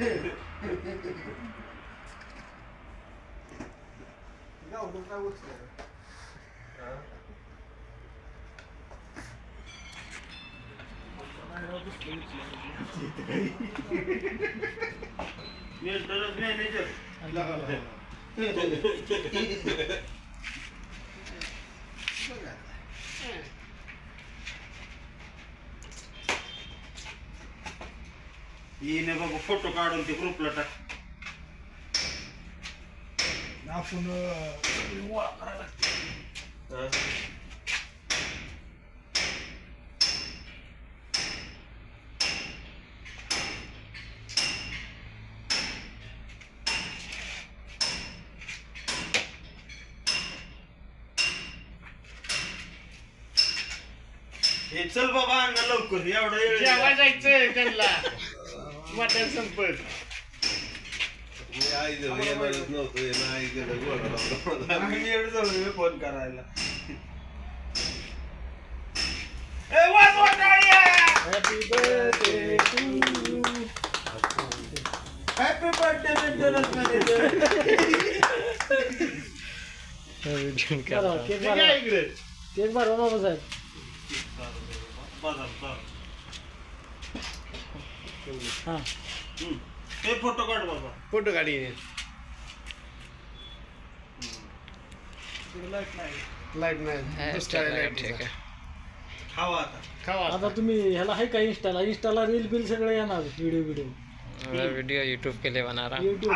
Manager येणे बाबा photo काढून ते ग्रुपला टाक. आपण गोळा करायला लागते. हे चल बाबा अण्णा लवकर एवढं वेळ जेवायला जायचं त्यांना मटण संपत. फोन करायला. Happy birthday to you. Happy birthday manager. Cake भरवा बाबा साहेब. हा हे फोटो काढ बाबा. फोटो काढी. लाईट नाही. ठीक आहे. खावा आता. खावा आता तुम्ही ह्याला आहे का इंस्टाला रील बिल सगळं येणार. व्हिडिओ वीडियो यूट्यूब के लिए बना रहा YouTube